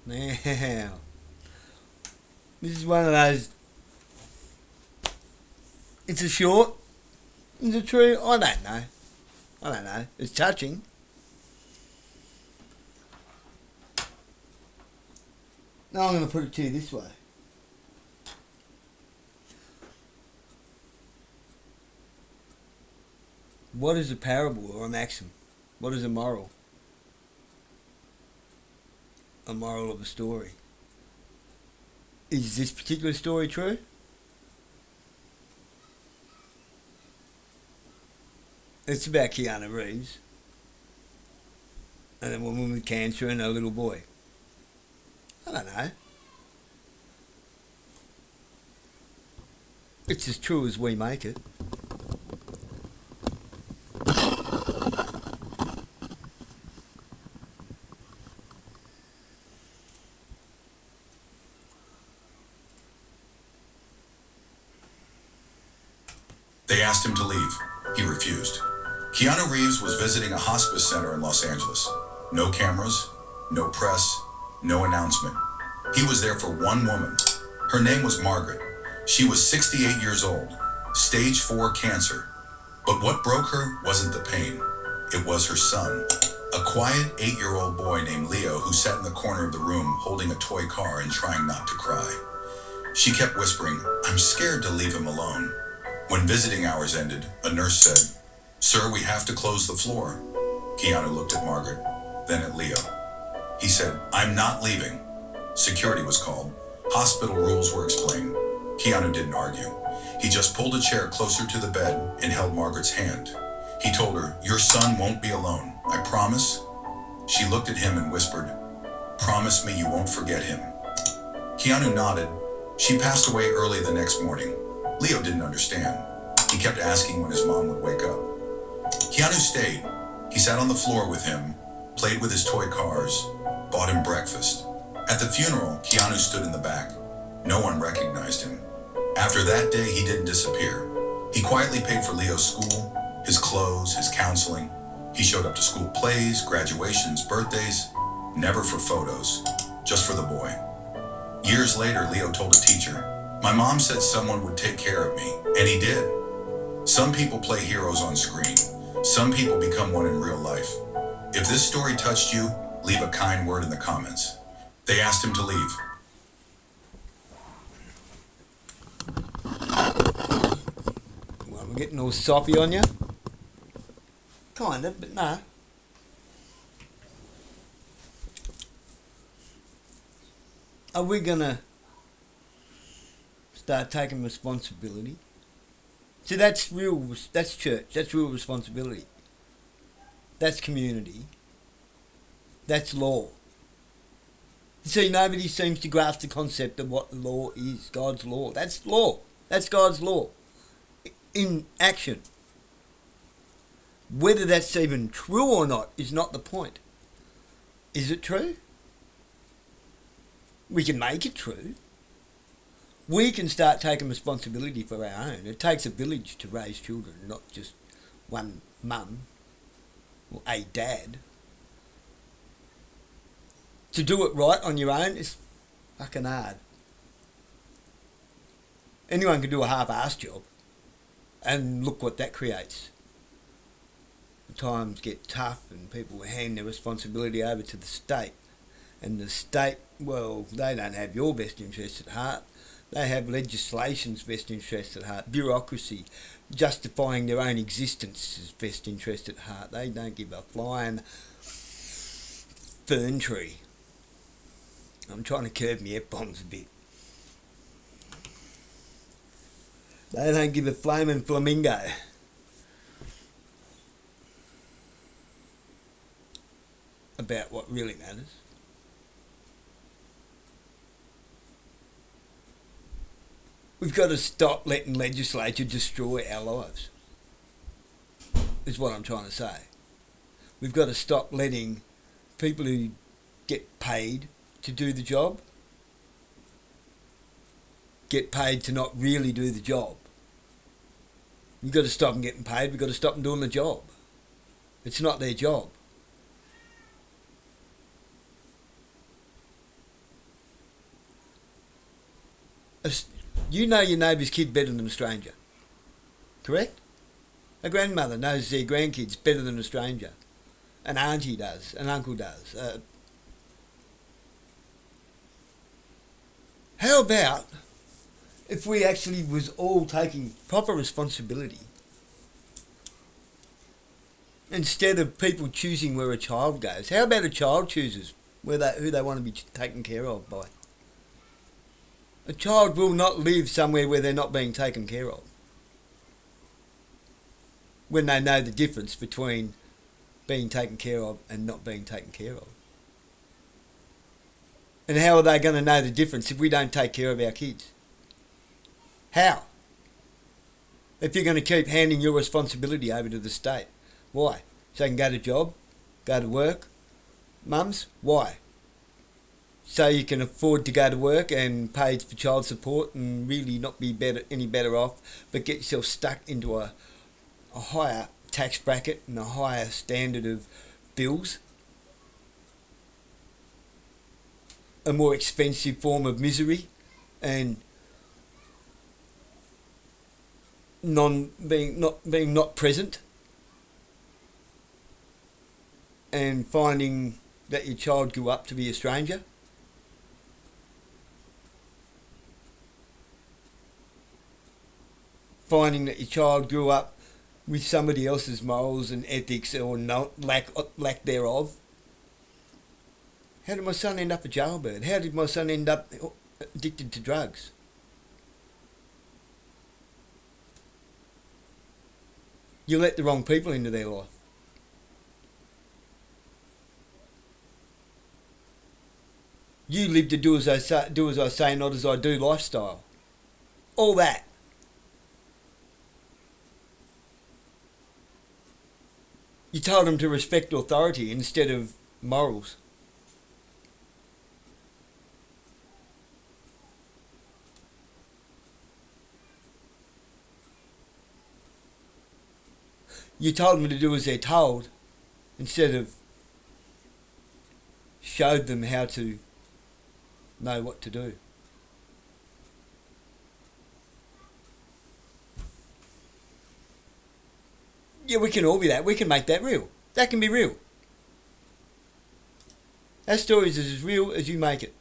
Now, this is one of those. It's a short. Is it true? I don't know. I don't know. It's touching. Now I'm going to put it to you this way. What is a parable or a maxim? What is a moral? A moral of a story. Is this particular story true? It's about Keanu Reeves and a woman with cancer and a little boy. I don't know. It's as true as we make it. They asked him to leave. He refused. Keanu Reeves was visiting a hospice center in Los Angeles. No cameras, no press, no announcement. He was there for one woman. Her name was Margaret. She was 68 years old, stage 4 cancer. But what broke her wasn't the pain. It was her son, a quiet 8-year-old boy named Leo who sat in the corner of the room holding a toy car and trying not to cry. She kept whispering, "I'm scared to leave him alone." When visiting hours ended, a nurse said, "Sir, we have to close the floor." Keanu looked at Margaret, then at Leo. He said, "I'm not leaving." Security was called. Hospital rules were explained. Keanu didn't argue. He just pulled a chair closer to the bed and held Margaret's hand. He told her, "Your son won't be alone. I promise." She looked at him and whispered, "Promise me you won't forget him." Keanu nodded. She passed away early the next morning. Leo didn't understand. He kept asking when his mom would wake up. Keanu stayed. He sat on the floor with him, played with his toy cars, bought him breakfast. At the funeral, Keanu stood in the back. No one recognized him. After that day, he didn't disappear. He quietly paid for Leo's school, his clothes, his counseling. He showed up to school plays, graduations, birthdays, never for photos, just for the boy. Years later, Leo told a teacher, "My mom said someone would take care of me, and he did." Some people play heroes on screen. Some people become one in real life. If this story touched you, leave a kind word in the comments. They asked him to leave. Well, we're getting all soppy on you. Kind of, but no. Are we gonna start taking responsibility? See, that's church, that's real responsibility. That's community. That's law. See, nobody seems to grasp the concept of what law is, God's law. That's law. That's God's law. In action. Whether that's even true or not is not the point. Is it true? We can make it true. We can start taking responsibility for our own. It takes a village to raise children, not just one mum or a dad. To do it right on your own is fucking hard. Anyone can do a half-assed job, and look what that creates. The times get tough and people hand their responsibility over to the state. And the state, well, they don't have your best interests at heart. They have legislation's best interests at heart. Bureaucracy justifying their own existence's best interest at heart. They don't give a flying fern tree. I'm trying to curb my F-bombs a bit. They don't give a flaming flamingo. About what really matters. We've got to stop letting legislature destroy our lives, is what I'm trying to say. We've got to stop letting people who get paid to do the job get paid to not really do the job. We've got to stop them getting paid. We've got to stop them doing the job. It's not their job. You know your neighbour's kid better than a stranger, correct? A grandmother knows their grandkids better than a stranger. An auntie does, an uncle does. How about if we actually was all taking proper responsibility instead of people choosing where a child goes? How about a child chooses who they want to be taken care of by? A child will not live somewhere where they're not being taken care of, when they know the difference between being taken care of and not being taken care of. And how are they going to know the difference if we don't take care of our kids? How? If you're going to keep handing your responsibility over to the state. Why? So they can go to job, go to work. Mums, why? So you can afford to go to work and pay for child support and really not be any better off, but get yourself stuck into a higher tax bracket and a higher standard of bills. A more expensive form of misery and being not present, and finding that your child grew up to be a stranger. Finding that your child grew up with somebody else's morals and ethics or lack thereof. How did my son end up a jailbird? How did my son end up addicted to drugs? You let the wrong people into their life. You live to do as I say, not as I do lifestyle. All that. You told them to respect authority instead of morals. You told them to do as they're told instead of showed them how to know what to do. Yeah, we can all be that. We can make that real. That can be real. That story is as real as you make it.